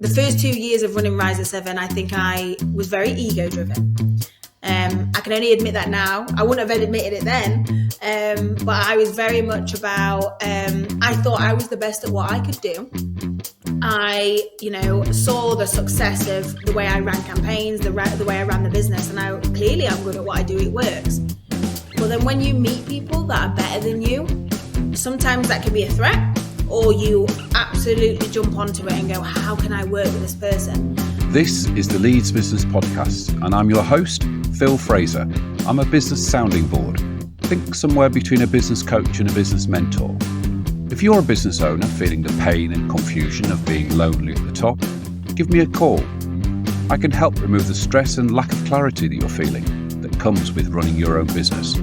The first 2 years of running Rise at 7, I think I was very ego driven. I can only admit that now. I wouldn't have admitted it then, but I was very much about, I thought I was the best at what I could do. I, saw the success of the way I ran campaigns, the way I ran the business, and I'm good at what I do, it works. But then when you meet people that are better than you, sometimes that can be a threat, or you absolutely jump onto it and go, how can I work with this person? This is the Leeds Business Podcast, and I'm your host, Phil Fraser. I'm a business sounding board. Think somewhere between a business coach and a business mentor. If you're a business owner feeling the pain and confusion of being lonely at the top, give me a call. I can help remove the stress and lack of clarity that you're feeling that comes with running your own business.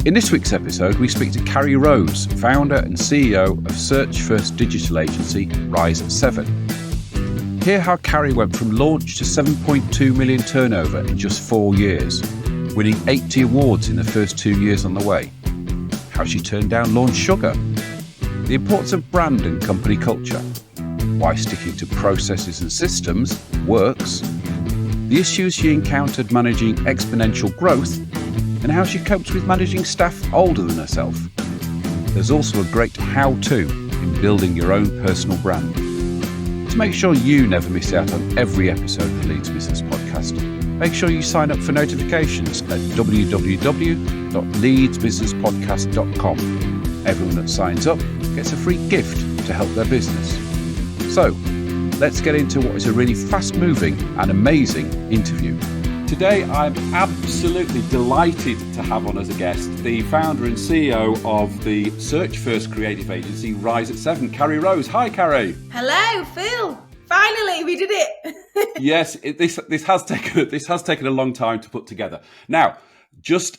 In this week's episode, we speak to Carrie Rose, founder and CEO of search-first digital agency Rise at 7. Hear how Carrie went from launch to 7.2 million turnover in just 4 years, winning 80 awards in the first 2 years on the way. How she turned down Launch Sugar. The importance of brand and company culture. Why sticking to processes and systems works. The issues she encountered managing exponential growth, and how she copes with managing staff older than herself. There's also a great how-to in building your own personal brand. To make sure you never miss out on every episode of the Leeds Business Podcast, make sure you sign up for notifications at www.leedsbusinesspodcast.com. Everyone that signs up gets a free gift to help their business. So, let's get into what is a really fast-moving and amazing interview. Today, I'm absolutely delighted to have on as a guest the founder and CEO of the search-first creative agency Rise at 7, Carrie Rose. Hi, Carrie. Hello, Phil. Finally, we did it. Yes, this has taken a long time to put together. Now,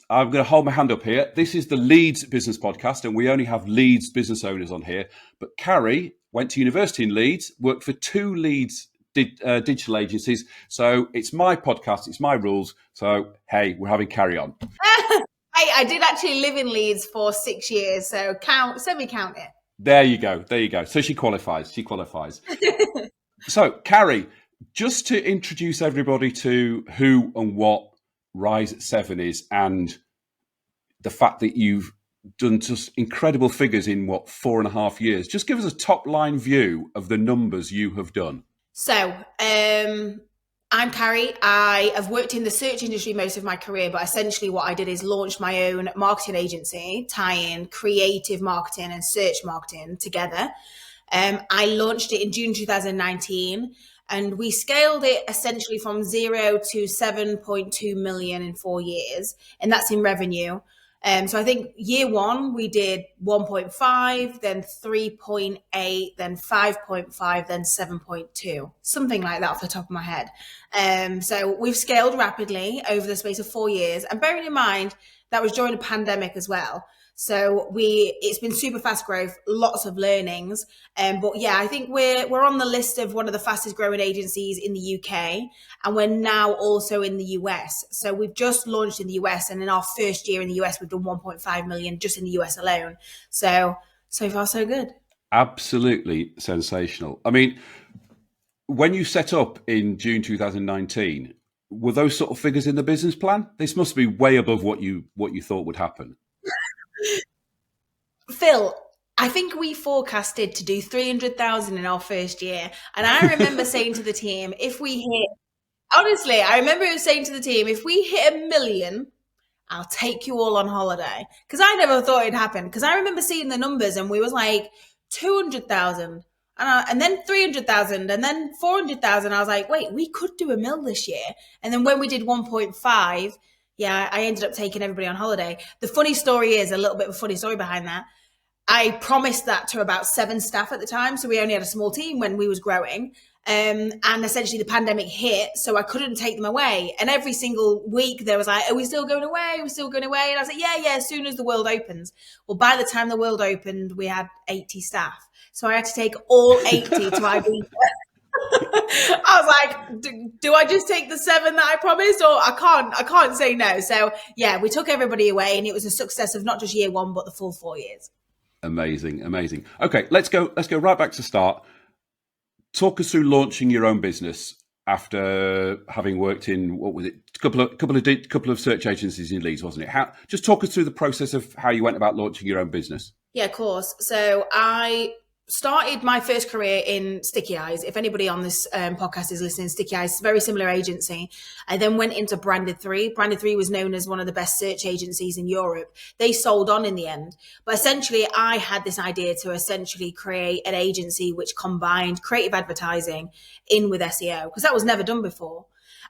I'm going to hold my hand up here. This is the Leeds Business Podcast, and we only have Leeds business owners on here. But Carrie went to university in Leeds, worked for 2 Leeds digital agencies. So it's my podcast, it's my rules. So, hey, we're having Carrie on. Hey, I did actually live in Leeds for 6 years, so semi-count it. There you go. So she qualifies. So, Carrie, just to introduce everybody to who and what Rise at 7 is, and the fact that you've done just incredible figures in 4.5 years. Just give us a top line view of the numbers you have done. So, I'm Carrie. I have worked in the search industry most of my career, but essentially what I did is launch my own marketing agency, tying creative marketing and search marketing together. I launched it in June 2019, and we scaled it essentially from 0 to 7.2 million in 4 years, and that's in revenue. So I think year 1, we did 1.5, then 3.8, then 5.5, then 7.2, something like that off the top of my head. So we've scaled rapidly over the space of 4 years, and bearing in mind that was during a pandemic as well. So it's been super fast growth, lots of learnings. But yeah, I think we're on the list of one of the fastest growing agencies in the UK, and we're now also in the US. So we've just launched in the US, and in our first year in the US, we've done 1.5 million just in the US alone. So far, so good. Absolutely sensational. I mean, when you set up in June 2019, were those sort of figures in the business plan? This must be way above what you thought would happen. Phil, I think we forecasted to do 300,000 in our first year. And I remember saying to the team, if we hit 1 million, I'll take you all on holiday. Because I never thought it'd happen. Because I remember seeing the numbers and we was like 200,000 and then 300,000 and then 400,000. I was like, wait, we could do 1 million this year. And then when we did 1.5, yeah, I ended up taking everybody on holiday. The funny story is, a little bit of a funny story behind that. I promised that to about 7 staff at the time. So we only had a small team when we was growing. And essentially the pandemic hit, so I couldn't take them away. And every single week there was like, are we still going away? Are we still going away? And I was like, yeah, as soon as the world opens. Well, by the time the world opened, we had 80 staff. So I had to take all 80 to Ibiza. I was like, do I just take the 7 that I promised, or I can't say no. So yeah, we took everybody away, and it was a success of not just year 1, but the full 4 years. Amazing. Okay, let's go right back to start. talk us through launching your own business after having worked in, what was it, couple of search agencies in Leeds, wasn't it? Just talk us through the process of how you went about launching your own business. Yeah, of course. So I started my first career in Sticky Eyes. If anybody on this podcast is listening, Sticky Eyes, very similar agency. I then went into Branded 3. Branded 3 was known as one of the best search agencies in Europe. They sold on in the end. But essentially, I had this idea to essentially create an agency which combined creative advertising in with SEO, because that was never done before.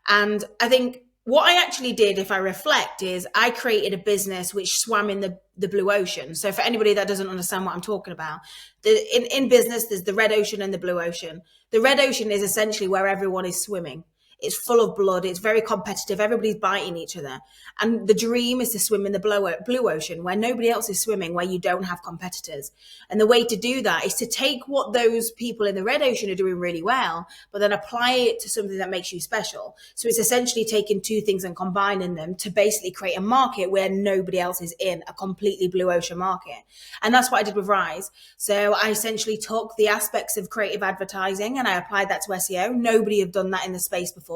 And I think what I actually did, if I reflect, is I created a business which swam in the blue ocean. So for anybody that doesn't understand what I'm talking about, in business, there's the red ocean and the blue ocean. The red ocean is essentially where everyone is swimming. It's full of blood. It's very competitive. Everybody's biting each other. And the dream is to swim in the blue ocean where nobody else is swimming, where you don't have competitors. And the way to do that is to take what those people in the red ocean are doing really well, but then apply it to something that makes you special. So it's essentially taking two things and combining them to basically create a market where nobody else is in, a completely blue ocean market. And that's what I did with Rise. So I essentially took the aspects of creative advertising and I applied that to SEO. Nobody had done that in the space before.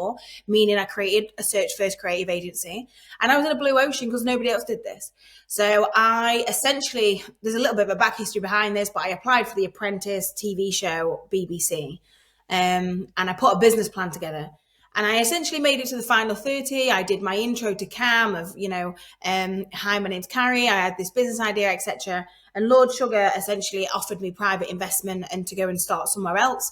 Meaning I created a search first creative agency and I was in a blue ocean because nobody else did this. So I essentially, there's a little bit of a back history behind this, but I applied for the Apprentice TV show, BBC, and I put a business plan together. And I essentially made it to the final 30. I did my intro to Cam of, hi, my name's Carrie. I had this business idea, etc. And Lord Sugar essentially offered me private investment and to go and start somewhere else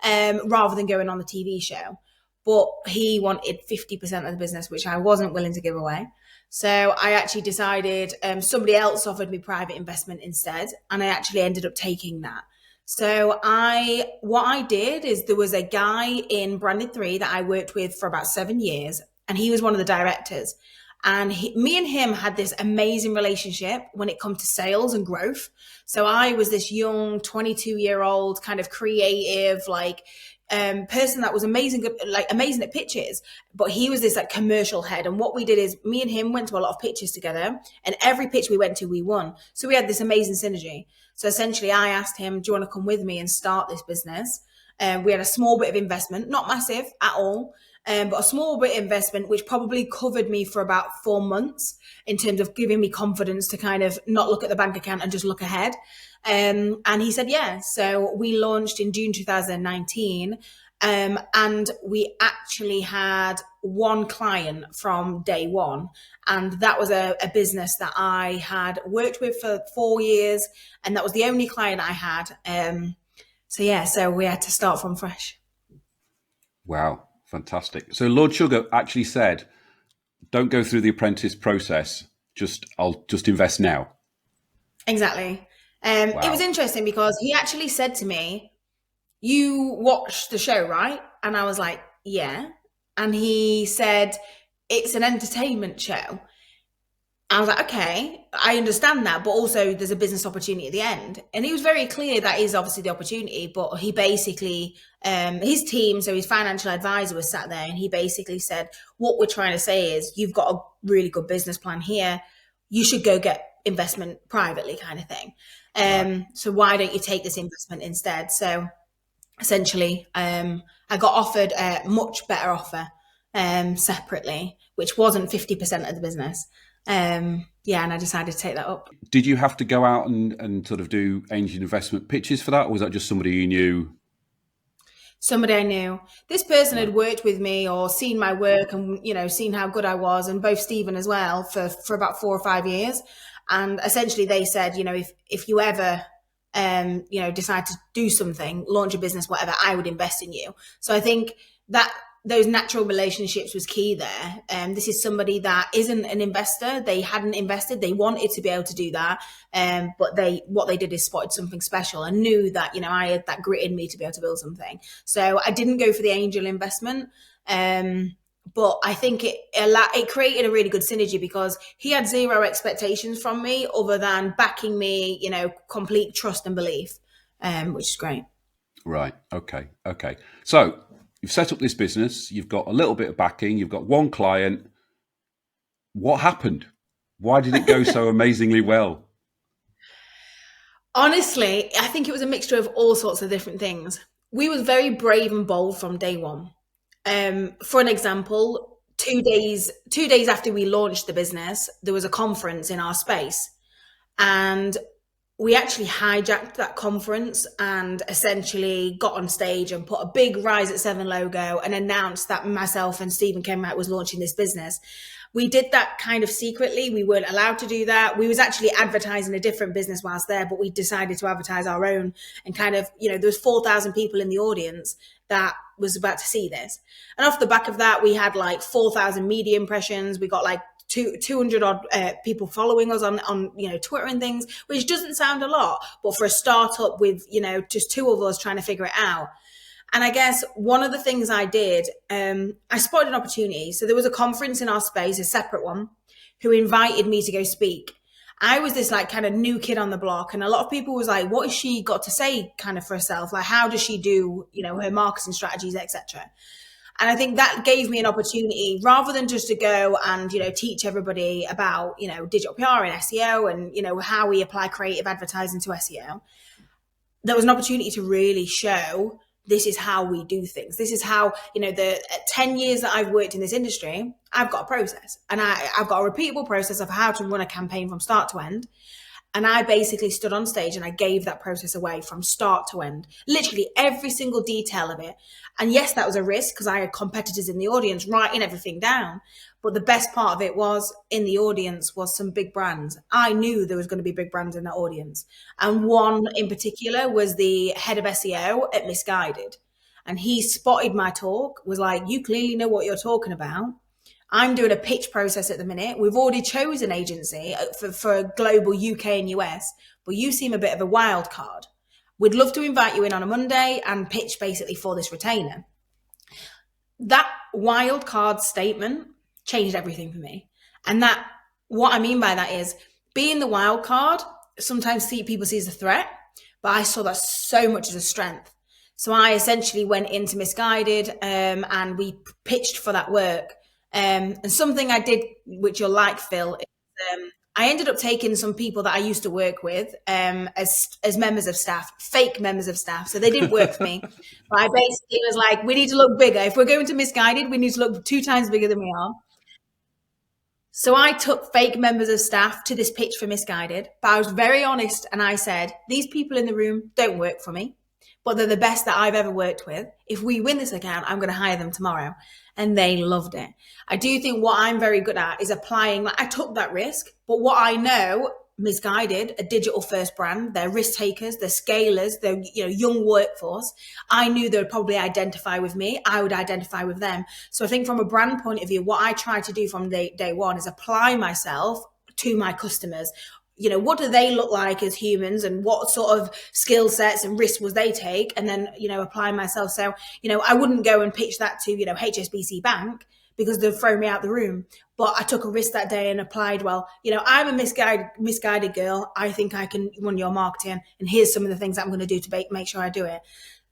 rather than going on the TV show. But he wanted 50% of the business, which I wasn't willing to give away. So I actually decided somebody else offered me private investment instead. And I actually ended up taking that. So what I did is there was a guy in Branded 3 that I worked with for about 7 years. And he was one of the directors. And me and him had this amazing relationship when it comes to sales and growth. So I was this young 22-year-old kind of creative, person that was amazing at pitches, but he was this commercial head. And what we did is me and him went to a lot of pitches together, and every pitch we went to, we won. So we had this amazing synergy. So essentially I asked him, do you want to come with me and start this business? We had a small bit of investment, not massive at all, but a small bit of investment, which probably covered me for about 4 months in terms of giving me confidence to kind of not look at the bank account and just look ahead. And he said, yeah. So we launched in June 2019. And we actually had one client from day one. And that was a business that I had worked with for 4 years. And that was the only client I had. So we had to start from fresh. Wow, fantastic. So Lord Sugar actually said, don't go through the apprentice process. I'll just invest now. Exactly. Wow. It was interesting because he actually said to me, you watched the show, right? And I was like, yeah. And he said, it's an entertainment show. I was like, okay, I understand that, but also there's a business opportunity at the end. And he was very clear that is obviously the opportunity, but he basically, his team, so his financial advisor was sat there and he basically said, what we're trying to say is you've got a really good business plan here. You should go get investment privately kind of thing. Right. So why don't you take this investment instead? So essentially, I got offered a much better offer separately, which wasn't 50% of the business. And I decided to take that up. Did you have to go out and sort of do angel investment pitches for that, or was that just somebody you knew? Somebody I knew. This person had worked with me or seen my work and, seen how good I was, and both Stephen as well for about 4 or 5 years. And essentially they said, if you ever, decide to do something, launch a business, whatever, I would invest in you. So I think that those natural relationships was key there. This is somebody that isn't an investor. They hadn't invested. They wanted to be able to do that. But what they did is spotted something special and knew that, I had that grit in me to be able to build something. So I didn't go for the angel investment. But I think it created a really good synergy because he had zero expectations from me other than backing me, complete trust and belief, which is great. Right. Okay. So you've set up this business, you've got a little bit of backing, you've got one client. What happened? Why did it go so amazingly well? Honestly, I think it was a mixture of all sorts of different things. We were very brave and bold from day one. For an example, 2 days after we launched the business, there was a conference in our space, and we actually hijacked that conference and essentially got on stage and put a big Rise at 7 logo and announced that myself and Stephen Kenwright was launching this business. We did that kind of secretly. We weren't allowed to do that. We was actually advertising a different business whilst there, but we decided to advertise our own, and kind of, there was 4,000 people in the audience that was about to see this. And off the back of that, we had like 4,000 media impressions. We got like 200 odd people following us on Twitter and things, which doesn't sound a lot, but for a startup with just two of us trying to figure it out. And I guess one of the things I did, I spotted an opportunity. So there was a conference in our space, a separate one, who invited me to go speak. I was this like kind of new kid on the block, and a lot of people was like, what has she got to say kind of for herself? Like, how does she do, her marketing strategies, etc. And I think that gave me an opportunity, rather than just to go and, teach everybody about, digital PR and SEO and, how we apply creative advertising to SEO. There was an opportunity to really show this is how we do things. This is how, the 10 years that I've worked in this industry, I've got a process, and I've got a repeatable process of how to run a campaign from start to end. And I basically stood on stage and I gave that process away from start to end, literally every single detail of it. And yes, that was a risk because I had competitors in the audience writing everything down. But the best part of it was, in the audience was some big brands. I knew there was going to be big brands in that audience. And one in particular was the head of SEO at Missguided. And he spotted my talk, was like, you clearly know what you're talking about. I'm doing a pitch process at the minute. We've already chosen an agency for global UK and US, but you seem a bit of a wild card. We'd love to invite you in on a Monday and pitch basically for this retainer. That wild card statement changed everything for me. And that, what I mean by that is, being the wild card, sometimes people see as a threat, but I saw that so much as a strength. So I essentially went into Missguided and we pitched for that work. And something I did, which you'll like, Phil, is I ended up taking some people that I used to work with as members of staff, fake members of staff. So they didn't work for me. But I basically was like, we need to look bigger. If we're going to Missguided, we need to look 2 times bigger than we are. So I took fake members of staff to this pitch for Missguided. But I was very honest, and I said, these people in the room don't work for me, but they're the best that I've ever worked with. If we win this account, I'm going to hire them tomorrow. And they loved it. I do think what I'm very good at is applying, I took that risk, but what I know, Missguided, a digital first brand, they're risk takers, they're scalers, they're young workforce. I knew they would probably identify with me. I would identify with them. So I think from a brand point of view, what I try to do from day one is apply myself to my customers. What do they look like as humans, and what sort of skill sets and risks would they take, and then, apply myself. So, I wouldn't go and pitch that to, HSBC Bank, because they'd throw me out the room. But I took a risk that day and applied, I'm a misguided girl. I think I can run your marketing, and here's some of the things I'm going to do to make sure I do it.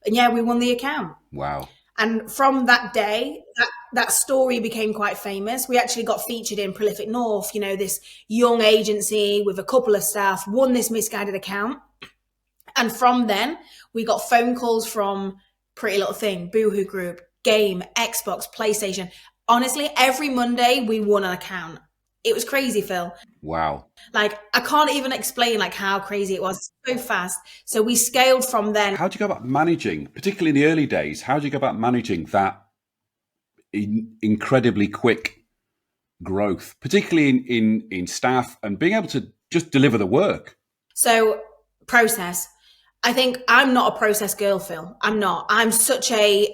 And yeah, we won the account. Wow. And from that day, that story became quite famous. We actually got featured in Prolific North, this young agency with a couple of staff, won this Missguided account. And from then, we got phone calls from Pretty Little Thing, Boohoo Group, Game, Xbox, PlayStation. Honestly, every Monday we won an account. It was crazy, Phil. Wow. I can't even explain how crazy it was. So fast. So we scaled from then. How do you go about managing, particularly in the early days, how do you go about managing that incredibly quick growth, particularly in staff, and being able to just deliver the work? So process. I think I'm not a process girl, Phil. I'm not. I'm such a,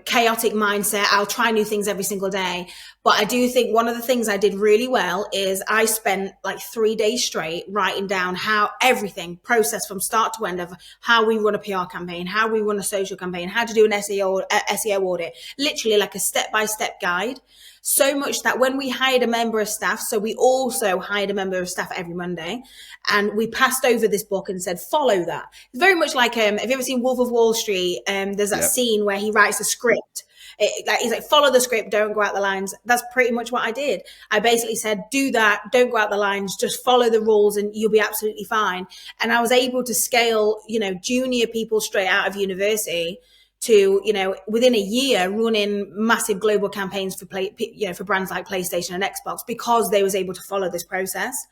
chaotic mindset. I'll try new things every single day. But I do think one of the things I did really well is I spent 3 days straight writing down how everything process from start to end of how we run a PR campaign, how we run a social campaign, how to do an SEO audit, literally like a step-by-step guide. So much that when we hired a member of staff, so we also hired a member of staff every Monday, and we passed over this book and said, follow that. It's very much like, have you ever seen Wolf of Wall Street? There's that scene where he writes a script He's like, follow the script, don't go out the lines. That's pretty much what I did. I basically said, do that, don't go out the lines, just follow the rules and you'll be absolutely fine. And I was able to scale, junior people straight out of university to, within a year, running massive global campaigns for for brands like PlayStation and Xbox, because they was able to follow this process.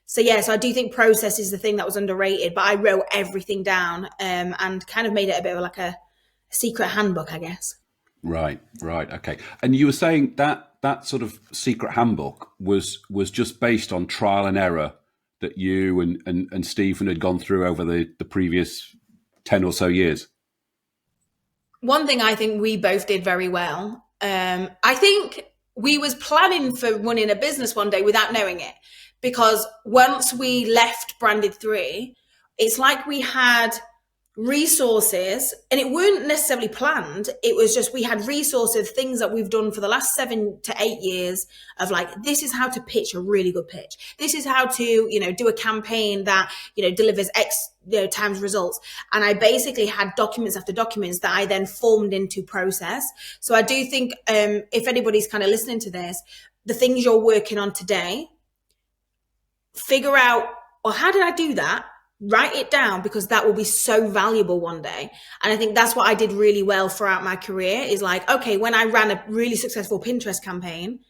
So I do think process is the thing that was underrated, but I wrote everything down and kind of made it a bit of like a secret handbook, I guess. Right. Okay. And you were saying that sort of secret handbook was just based on trial and error that you and Stephen had gone through over the previous 10 or so years. One thing I think we both did very well, I think we was planning for running a business one day without knowing it. Because once we left Branded 3, it's like we had resources, and it weren't necessarily planned. It was just we had resources, things that we've done for the last 7 to 8 years of like, this is how to pitch a really good pitch. This is how to, do a campaign that, delivers X times results. And I basically had documents after documents that I then formed into process. So I do think if anybody's kind of listening to this, the things you're working on today, figure out, well, how did I do that? Write it down, because that will be so valuable one day. And I think that's what I did really well throughout my career, is like, okay, when I ran a really successful Pinterest campaign,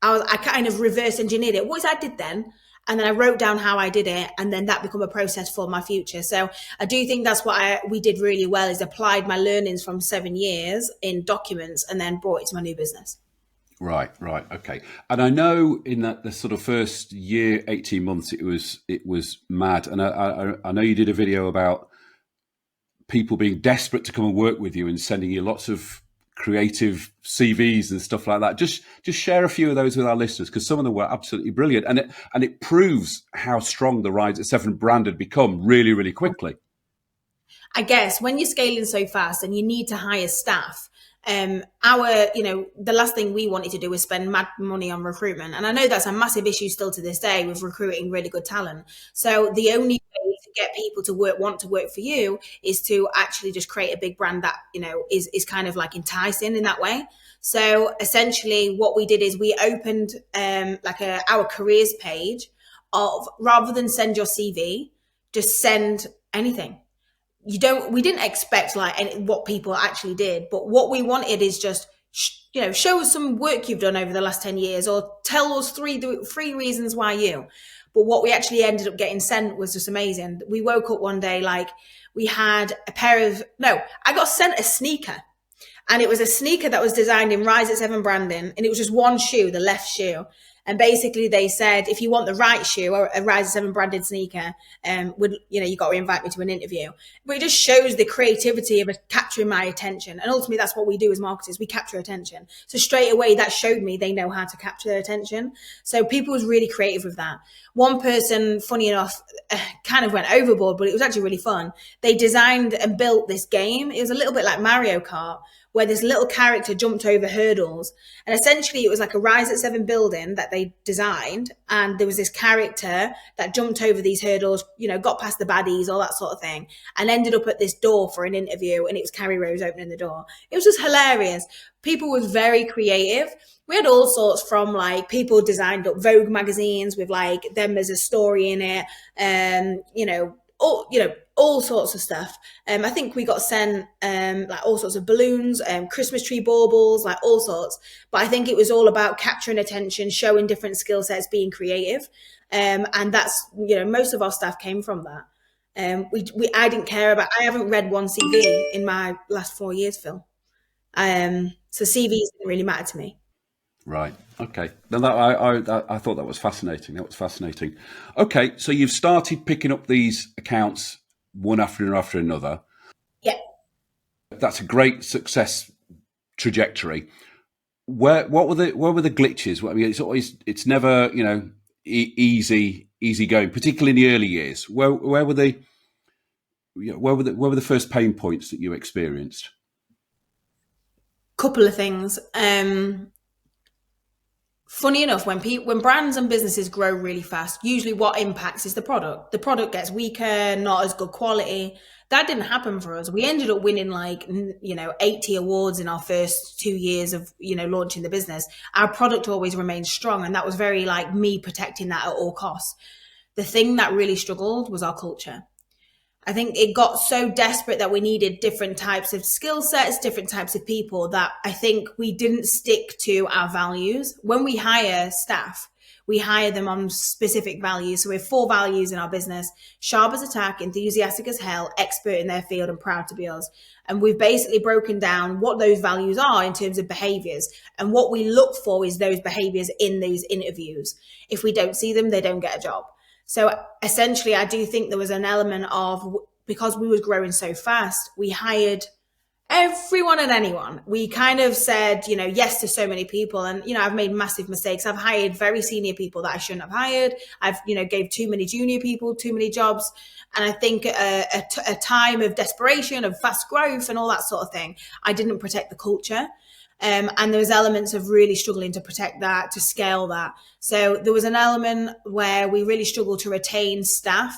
I kind of reverse engineered it. What I did then? And then I wrote down how I did it, and then that become a process for my future. So I do think that's what we did really well, is applied my learnings from 7 years in documents and then brought it to my new business. Right. Okay. And I know in the sort of first year, 18 months, it was mad. And I know you did a video about people being desperate to come and work with you and sending you lots of creative CVs and stuff like that. Just share a few of those with our listeners, because some of them were absolutely brilliant. And it proves how strong the Rise at 7 brand had become really, really quickly. I guess when you're scaling so fast and you need to hire staff, the last thing we wanted to do was spend mad money on recruitment. And I know that's a massive issue still to this day with recruiting really good talent. So the only way to get people to want to work for you is to actually just create a big brand that, is kind of like enticing in that way. So essentially what we did is we opened our careers page of, rather than send your CV, just send anything. We didn't expect what people actually did, but what we wanted is just, show us some work you've done over the last 10 years, or tell us three reasons why you. But what we actually ended up getting sent was just amazing. We woke up one day, we had I got sent a sneaker, and it was a sneaker that was designed in Rise at 7 branding, and it was just one shoe, the left shoe. And basically they said, if you want the right shoe, or a Rise 7 branded sneaker, you got to invite me to an interview. But it just shows the creativity of capturing my attention. And ultimately that's what we do as marketers. We capture attention. So straight away that showed me they know how to capture their attention. So people was really creative with that. One person, funny enough, kind of went overboard, but it was actually really fun. They designed and built this game. It was a little bit like Mario Kart, where this little character jumped over hurdles. And essentially it was like a Rise at 7 building that they designed. And there was this character that jumped over these hurdles, got past the baddies, all that sort of thing, and ended up at this door for an interview. And it was Carrie Rose opening the door. It was just hilarious. People were very creative. We had all sorts from people designed up Vogue magazines with them as a story in it. All sorts of stuff. I think we got sent all sorts of balloons, Christmas tree baubles, all sorts. But I think it was all about capturing attention, showing different skill sets, being creative. And that's, most of our staff came from that. I didn't care about, I haven't read one CV in my last 4 years, Phil. So CVs didn't really matter to me. Right. Okay. Now I thought that was fascinating. Okay. So you've started picking up these accounts one after another. Yeah. That's a great success trajectory. What were the glitches? I mean, it's never, easy going, particularly in the early years. Where were the first pain points that you experienced? Couple of things. Funny enough, when brands and businesses grow really fast, usually what impacts is the product. The product gets weaker, not as good quality. That didn't happen for us. We ended up winning 80 awards in our first 2 years of, launching the business. Our product always remained strong. And that was very like me protecting that at all costs. The thing that really struggled was our culture. I think it got so desperate that we needed different types of skill sets, different types of people, that I think we didn't stick to our values. When we hire staff, we hire them on specific values. So we have 4 values in our business: sharp as a tack, enthusiastic as hell, expert in their field, and proud to be us. And we've basically broken down what those values are in terms of behaviors. And what we look for is those behaviors in these interviews. If we don't see them, they don't get a job. So essentially, I do think there was an element of, because we was growing so fast, we hired everyone and anyone. We kind of said, yes to so many people. And, I've made massive mistakes. I've hired very senior people that I shouldn't have hired. I've, gave too many junior people too many jobs. And I think a time of desperation, of fast growth and all that sort of thing, I didn't protect the culture. And there was elements of really struggling to protect that, to scale that. So there was an element where we really struggled to retain staff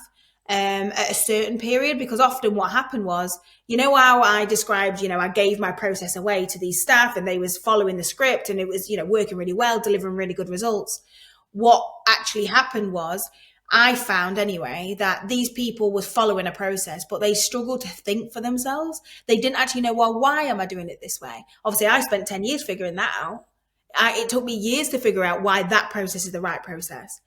at a certain period, because often what happened was, how I described, I gave my process away to these staff and they was following the script and it was, working really well, delivering really good results. What actually happened was, I found anyway that these people was following a process, but they struggled to think for themselves. They didn't actually know, well, why am I doing it this way? Obviously, I spent 10 years figuring that out. It took me years to figure out why that process is the right process.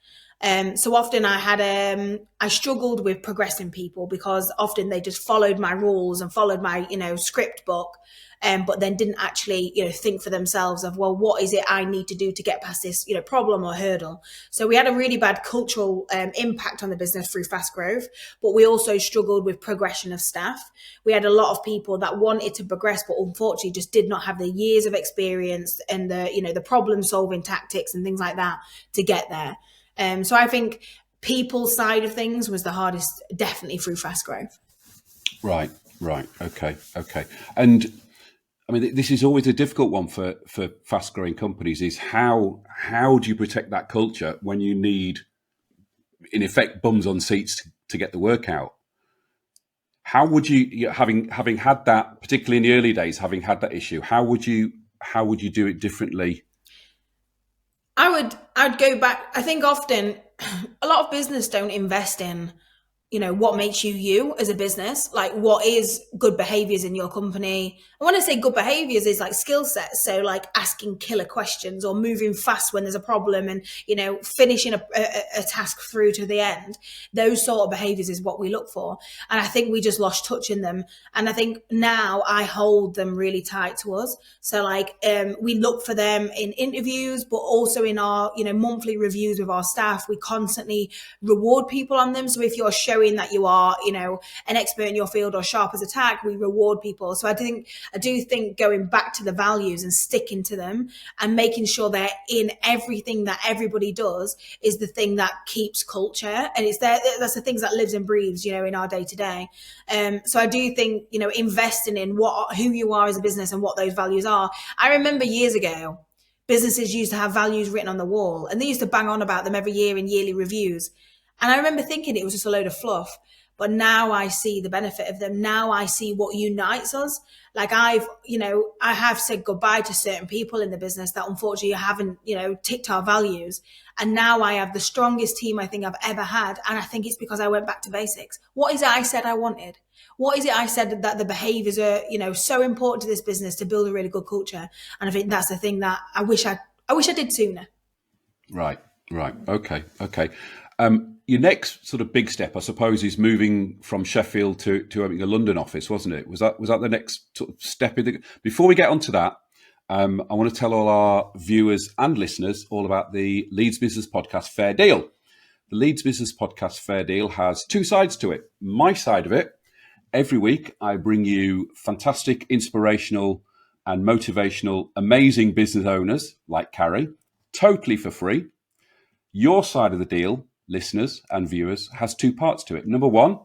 So often I struggled with progressing people, because often they just followed my rules and followed my, script book. But then didn't actually, think for themselves of, well, what is it I need to do to get past this, problem or hurdle? So we had a really bad cultural impact on the business through fast growth, but we also struggled with progression of staff. We had a lot of people that wanted to progress, but unfortunately just did not have the years of experience and the problem solving tactics and things like that to get there. So I think people side of things was the hardest, definitely through fast growth. Right. Okay. And I mean, this is always a difficult one for fast growing companies, is how do you protect that culture when you need, in effect, bums on seats to get the work out? How would you, having had that, particularly in the early days, having had that issue, how would you do it differently? I'd go back. I think often a lot of business don't invest in, what makes you as a business, like what is good behaviors in your company. And when I say good behaviors, is like skill sets. So like asking killer questions or moving fast when there's a problem and, finishing a task through to the end. Those sort of behaviors is what we look for. And I think we just lost touch in them. And I think now I hold them really tight to us. So like we look for them in interviews, but also in our, monthly reviews with our staff. We constantly reward people on them. So if you're showing that you are, an expert in your field or sharp as a tack, we reward people. So I do think going back to the values and sticking to them and making sure they're in everything that everybody does is the thing that keeps culture. And it's there. That's the things that lives and breathes, in our day to day. So I do think, investing in who you are as a business and what those values are. I remember years ago, businesses used to have values written on the wall and they used to bang on about them every year in yearly reviews. And I remember thinking it was just a load of fluff, but now I see the benefit of them. Now I see what unites us. Like I have said goodbye to certain people in the business that unfortunately haven't, ticked our values. And now I have the strongest team I think I've ever had. And I think it's because I went back to basics. What is it I said I wanted? What is it I said that the behaviors are, so important to this business to build a really good culture? And I think that's the thing that I wish I did sooner. Right. Okay. Your next sort of big step, I suppose, is moving from Sheffield to opening a London office, wasn't it? Was that the next sort of step in the... Before we get onto that, I want to tell all our viewers and listeners all about the Leeds Business Podcast Fair Deal. The Leeds Business Podcast Fair Deal has 2 sides to it. My side of it, every week I bring you fantastic, inspirational and motivational, amazing business owners like Carrie, totally for free. Your side of the deal, listeners and viewers, has 2 parts to it. Number 1,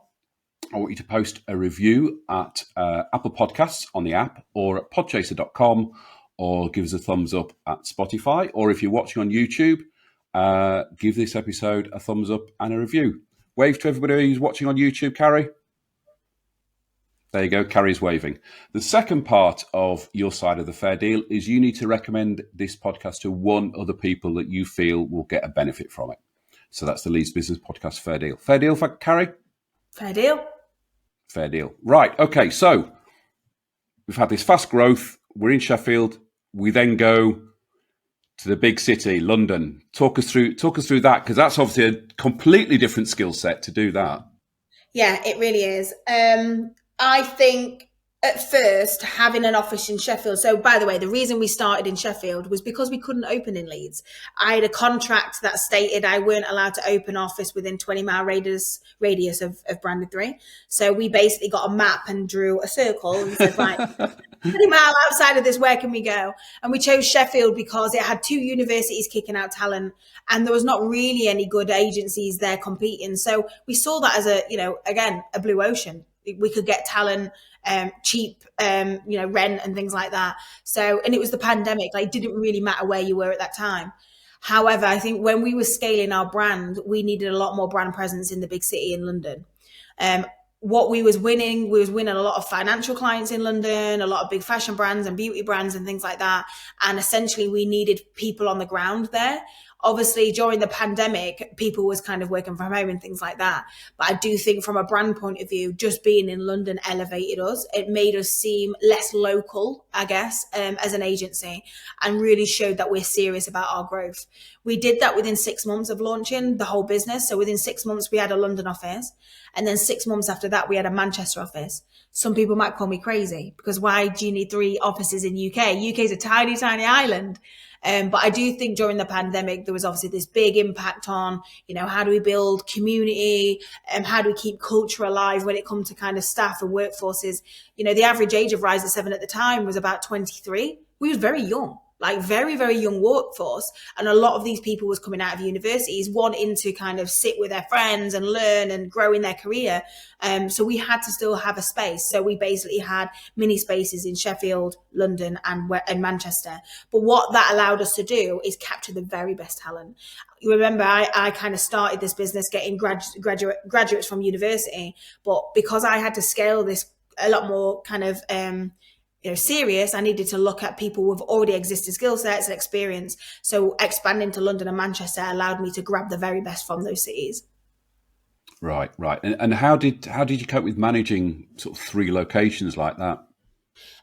I want you to post a review at Apple Podcasts on the app or at podchaser.com, or give us a thumbs up at Spotify. Or if you're watching on YouTube, give this episode a thumbs up and a review. Wave to everybody who's watching on YouTube, Carrie. There you go. Carrie's waving. The second part of your side of the fair deal is you need to recommend this podcast to one other people that you feel will get a benefit from it. So that's the Leeds Business Podcast Fair Deal. Fair deal for Carrie? Fair deal. Fair deal. Right. Okay. So we've had this fast growth. We're in Sheffield. We then go to the big city, London. Talk us through that, because that's obviously a completely different skill set to do that. Yeah, it really is. I think at first having an office in Sheffield. So by the way, the reason we started in Sheffield was because we couldn't open in Leeds. I had a contract that stated I weren't allowed to open office within 20-mile radius of Brandon 3. So we basically got a map and drew a circle and said, right, 20 mile outside of this, where can we go? And we chose Sheffield because it had 2 universities kicking out talent, and there was not really any good agencies there competing. So we saw that as a blue ocean. We could get talent cheap, rent and things like that. So, and it was the pandemic, like it didn't really matter where you were at that time. However, I think when we were scaling our brand, we needed a lot more brand presence in the big city in London. What we was winning a lot of financial clients in London, a lot of big fashion brands and beauty brands and things like that. And essentially we needed people on the ground there. Obviously, during the pandemic, people was kind of working from home and things like that. But I do think from a brand point of view, just being in London elevated us. It made us seem less local, I guess, as an agency, and really showed that we're serious about our growth. We did that within 6 months of launching the whole business. So within 6 months, we had a London office. And then 6 months after that, we had a Manchester office. Some people might call me crazy because why do you need 3 offices in UK? UK is a tiny, tiny island. But I do think during the pandemic, there was obviously this big impact on, how do we build community and how do we keep culture alive when it comes to kind of staff and workforces. The average age of Rise at 7 at the time was about 23. We was very young. Like very, very young workforce. And a lot of these people was coming out of universities wanting to kind of sit with their friends and learn and grow in their career. So we had to still have a space. So we basically had mini spaces in Sheffield, London and Manchester. But what that allowed us to do is capture the very best talent. You remember, I kind of started this business getting graduates from university. But because I had to scale this a lot more kind of serious, I needed to look at people with already existing skill sets and experience. So expanding to London and Manchester allowed me to grab the very best from those cities. Right. And how did you cope with managing sort of 3 locations like that?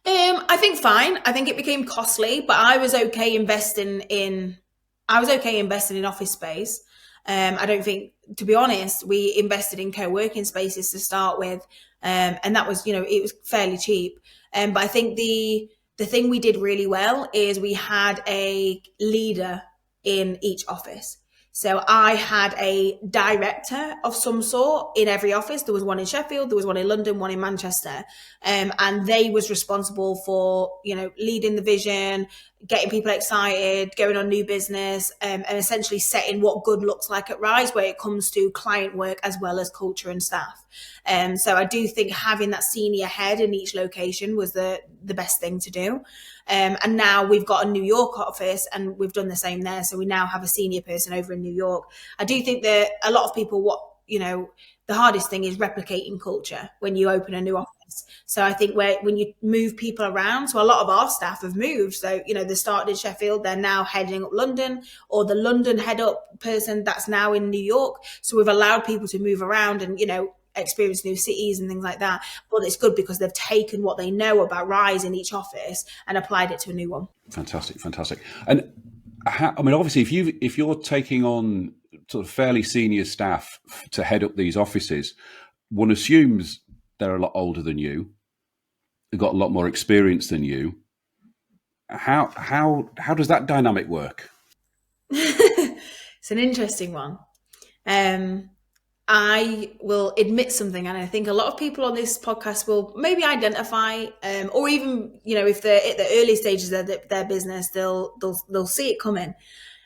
I think fine. I think it became costly, but I was okay investing in office space. I don't think, to be honest, we invested in co-working spaces to start with. And that was, it was fairly cheap. But I think the thing we did really well is we had a leader in each office. So I had a director of some sort in every office. There was one in Sheffield, there was one in London, one in Manchester. And they was responsible for, leading the vision, getting people excited, going on new business, and essentially setting what good looks like at Rise when it comes to client work as well as culture and staff. So I do think having that senior head in each location was the best thing to do. And now we've got a New York office and we've done the same there. So we now have a senior person over in New York. I do think that a lot of people, the hardest thing is replicating culture when you open a new office. So I think when you move people around, so a lot of our staff have moved. So, they started in Sheffield, they're now heading up London, or the London head up person that's now in New York. So we've allowed people to move around and, experience new cities and things like that. But it's good because they've taken what they know about Rise in each office and applied it to a new one. Fantastic. And obviously, if you're taking on sort of fairly senior staff to head up these offices, one assumes they're a lot older than you, they've got a lot more experience than you. How does that dynamic work? It's an interesting one. I will admit something, and I think a lot of people on this podcast will maybe identify, or even, if they're at the early stages of their business, they'll see it coming.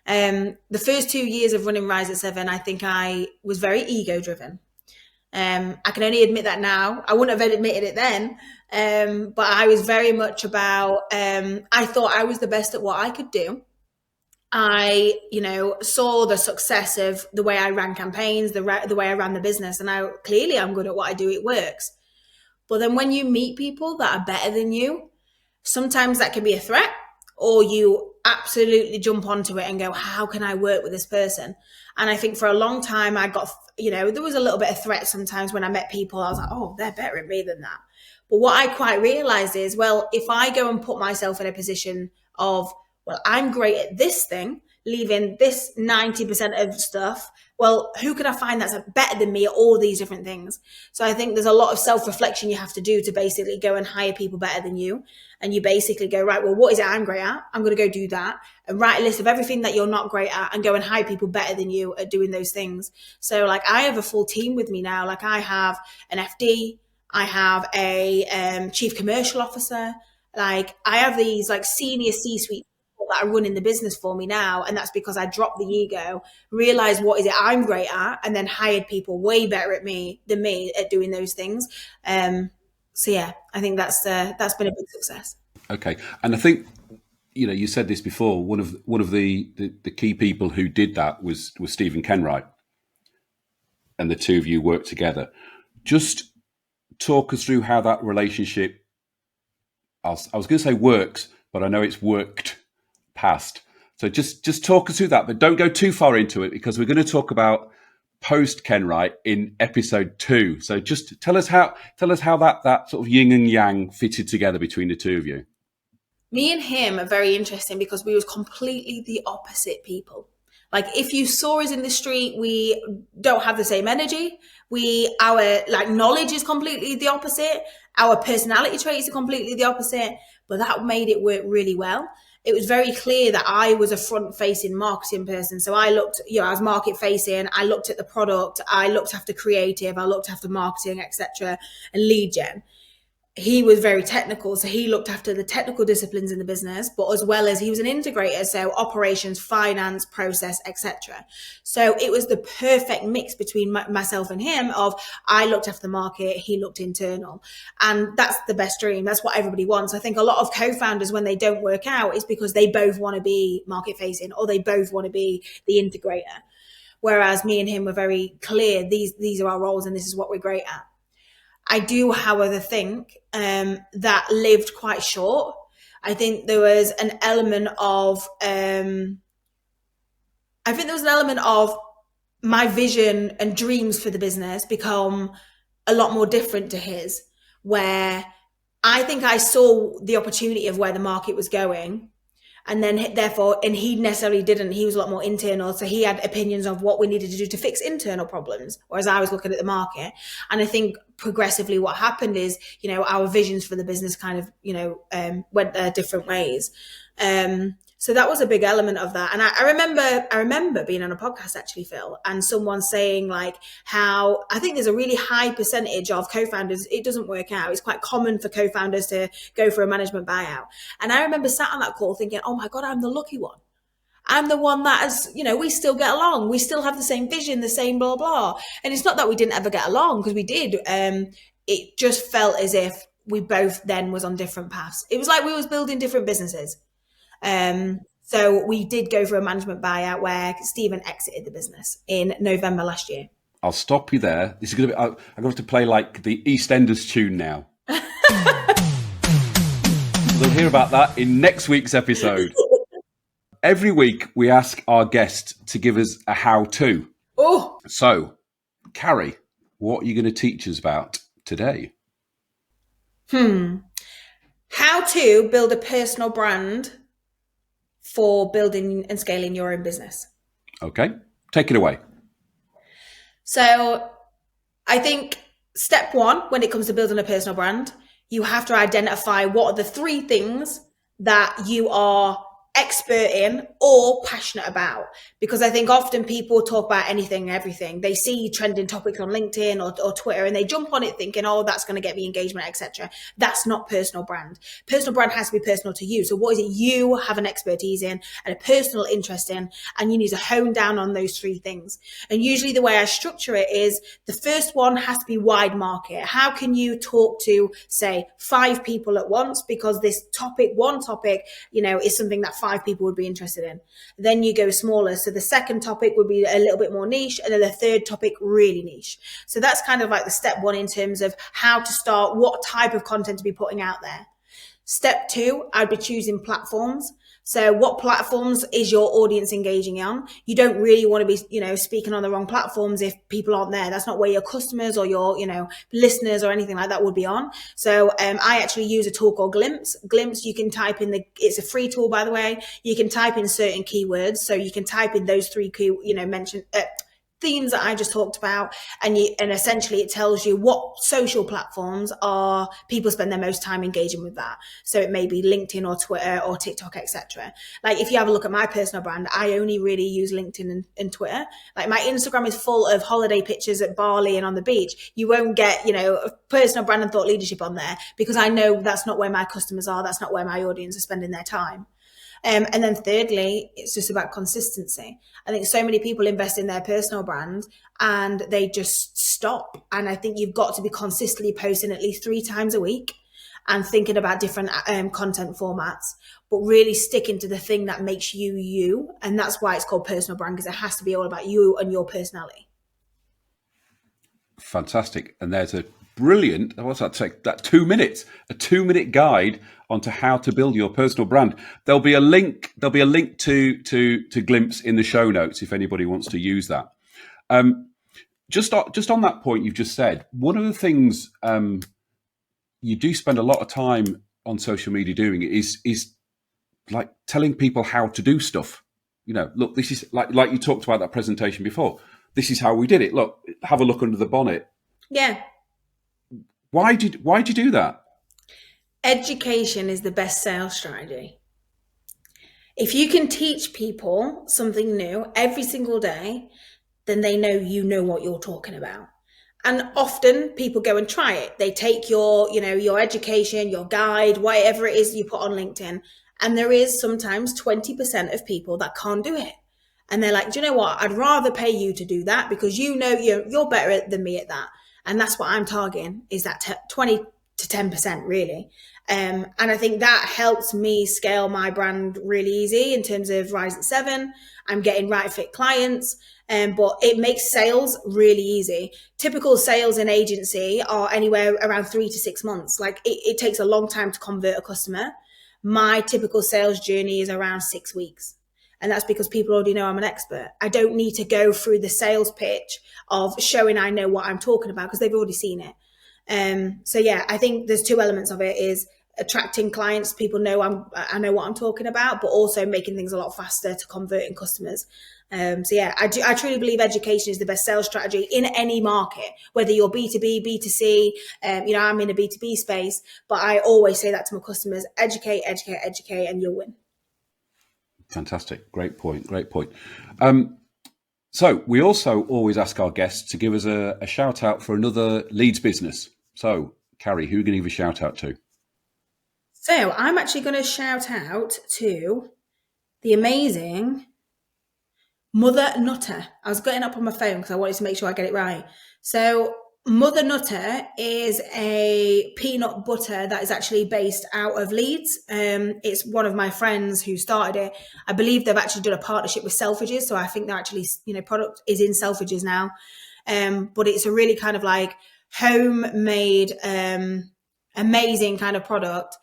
The first 2 years of running Rise at 7, I think I was very ego driven. I can only admit that now. I wouldn't have admitted it then. But I was very much about, I thought I was the best at what I could do. I, saw the success of the way I ran campaigns, the way I ran the business, and I'm good at what I do. It works. But then when you meet people that are better than you, sometimes that can be a threat, or you absolutely jump onto it and go, how can I work with this person? And I think for a long time, I got, there was a little bit of threat sometimes when I met people. I was like, oh, they're better at me than that. But what I quite realized is, well, if I go and put myself in a position of, well, I'm great at this thing, leaving this 90% of stuff, well, who can I find that's better than me at all these different things? So I think there's a lot of self-reflection you have to do to basically go and hire people better than you. And you basically go, right, well, what is it I'm great at? I'm going to go do that, and write a list of everything that you're not great at and go and hire people better than you at doing those things. So like I have a full team with me now. Like I have an FD, I have a chief commercial officer. Like I have these like senior C-suite that are running the business for me now, and that's because I dropped the ego, realized what is it I'm great at, and then hired people way better at me than me at doing those things. So yeah, I think that's been a big success. Okay, and I think you said this before. One of the key people who did that was Stephen Kenwright, and the two of you worked together. Just talk us through how that relationship. I was going to say works, but I know it's worked past. So just talk us through that, but don't go too far into it, because we're going to talk about post Kenwright in episode 2. So just tell us how that sort of yin and yang fitted together between the two of you. Me and him are very interesting because we was completely the opposite people. Like if you saw us in the street, we don't have the same energy. Our like knowledge is completely the opposite. Our personality traits are completely the opposite, but that made it work really well. It was very clear that I was a front-facing marketing person. So I looked, I was market-facing. I looked at the product. I looked after creative. I looked after marketing, etc., and lead gen. He was very technical, so he looked after the technical disciplines in the business, but as well as he was an integrator, so operations, finance, process, etc. So it was the perfect mix between myself and him of I looked after the market, he looked internal. And that's the best dream. That's what everybody wants. I think a lot of co-founders, when they don't work out, is because they both want to be market facing or they both want to be the integrator. Whereas me and him were very clear, these are our roles and this is what we're great at. I do, however, think that lived quite short. I think there was an element of, my vision and dreams for the business become a lot more different to his, where I think I saw the opportunity of where the market was going. And then therefore, and he necessarily didn't, he was a lot more internal. So he had opinions of what we needed to do to fix internal problems, whereas I was looking at the market. And I think progressively what happened is, our visions for the business kind of, went their different ways. So that was a big element of that. And I remember being on a podcast actually, Phil, and someone saying like how I think there's a really high percentage of co-founders, it doesn't work out. It's quite common for co-founders to go for a management buyout. And I remember sat on that call thinking, oh my God, I'm the lucky one. I'm the one that has, we still get along. We still have the same vision, the same blah, blah. And it's not that we didn't ever get along, because we did. It just felt as if we both then was on different paths. It was like we was building different businesses. So we did go for a management buyout where Stephen exited the business in November last year. I'll stop you there. This is going to be, I'm going to have to play like the EastEnders tune now. We'll hear about that in next week's episode. Every week we ask our guest to give us a how-to. Oh. So, Carrie, what are you going to teach us about today? How to build a personal brand for building and scaling your own business. Okay, take it away. So I think step 1, when it comes to building a personal brand, you have to identify what are the 3 things that you are expert in or passionate about. Because I think often people talk about anything and everything. They see trending topics on LinkedIn or Twitter and they jump on it thinking, oh, that's going to get me engagement, etc. That's not personal brand. Personal brand has to be personal to you. So what is it you have an expertise in and a personal interest in? And you need to hone down on those 3 things. And usually the way I structure it is the first one has to be wide market. How can you talk to, say, 5 people at once? Because this topic, one topic, is something that 5 5 people would be interested in. Then you go smaller. So the second topic would be a little bit more niche, and then the third topic really niche. So that's kind of like the step 1 in terms of how to start, what type of content to be putting out there. Step 2, I'd be choosing platforms. So what platforms is your audience engaging on? You don't really want to be, speaking on the wrong platforms if people aren't there. That's not where your customers or your, listeners or anything like that would be on. So I actually use a tool called Glimpse. Glimpse, you can type in it's a free tool, by the way. You can type in certain keywords. So you can type in those 3 mentioned themes that I just talked about, and essentially it tells you what social platforms are people spend their most time engaging with that. So it may be LinkedIn or Twitter or TikTok, etc. Like if you have a look at my personal brand, I only really use LinkedIn and Twitter. Like my Instagram is full of holiday pictures at Bali and on the beach. You won't get, a personal brand and thought leadership on there, because I know that's not where my customers are. That's not where my audience is spending their time. And then thirdly, it's just about consistency. I think so many people invest in their personal brand and they just stop. And I think you've got to be consistently posting at least 3 times a week and thinking about different content formats, but really sticking to the thing that makes you you. And that's why it's called personal brand, because it has to be all about you and your personality. Fantastic. And there's a brilliant, what's that take? That 2 minutes, a 2-minute guide onto how to build your personal brand. There'll be a link to Glimpse in the show notes if anybody wants to use that. Just on that point you've just said, one of the things you do spend a lot of time on social media doing is like telling people how to do stuff. Look, this is like you talked about that presentation before. This is how we did it. Look, have a look under the bonnet. Yeah. Why'd you do that? Education is the best sales strategy. If you can teach people something new every single day, then they know you know what you're talking about. And often people go and try it. They take your education, your guide, whatever it is you put on LinkedIn. And there is sometimes 20% of people that can't do it. And they're like, do you know what? I'd rather pay you to do that because you're better than me at that. And that's what I'm targeting, is that 20 to 10% really. And I think that helps me scale my brand really easy in terms of Rise at 7. I'm getting right fit clients, but it makes sales really easy. Typical sales in agency are anywhere around 3 to 6 months. Like it takes a long time to convert a customer. My typical sales journey is around 6 weeks. And that's because people already know I'm an expert. I don't need to go through the sales pitch of showing I know what I'm talking about, because they've already seen it. So yeah, I think there's 2 elements of it: is attracting clients, people know I know what I'm talking about, but also making things a lot faster to converting customers. So yeah, I truly believe education is the best sales strategy in any market, whether you're B2B, B2C. I'm in a B2B space, but I always say that to my customers: educate, and you'll win. Fantastic. Great point. So we also always ask our guests to give us a shout out for another Leeds business. So Carrie, who are you going to give a shout out to? So I'm actually going to shout out to the amazing Mother Nutter. I was getting up on my phone because I wanted to make sure I get it right. So Mother Nutter is a peanut butter that is actually based out of Leeds. It's one of my friends who started it. I believe they've actually done a partnership with Selfridges. So I think they're actually, product is in Selfridges now. But it's a really kind of like homemade, amazing kind of product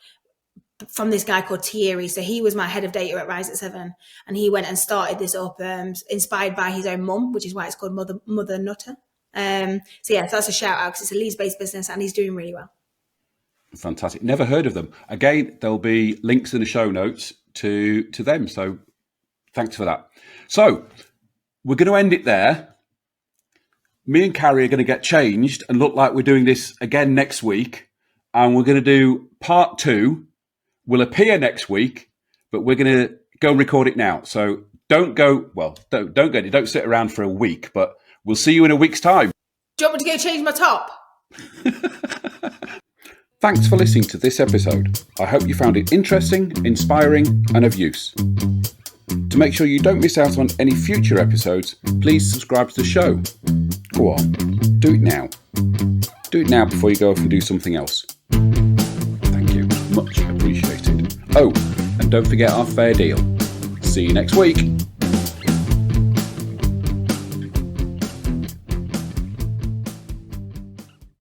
from this guy called Thierry. So he was my head of data at Rise at 7, and he went and started this up, inspired by his own mum, which is why it's called Mother Nutter. So yeah, that's a shout out because it's a Leeds-based business and he's doing really well. Fantastic. Never heard of them. Again, there'll be links in the show notes to them. So thanks for that. So we're going to end it there. Me and Carrie are going to get changed and look like we're doing this again next week. And we're going to do part 2. Will appear next week, but we're going to go and record it now. So don't sit around for a week, but we'll see you in a week's time. Do you want me to go change my top? Thanks for listening to this episode. I hope you found it interesting, inspiring, and of use. To make sure you don't miss out on any future episodes, please subscribe to the show. Go on, do it now. Do it now before you go off and do something else. Thank you. Much appreciated. Oh, and don't forget our fair deal. See you next week.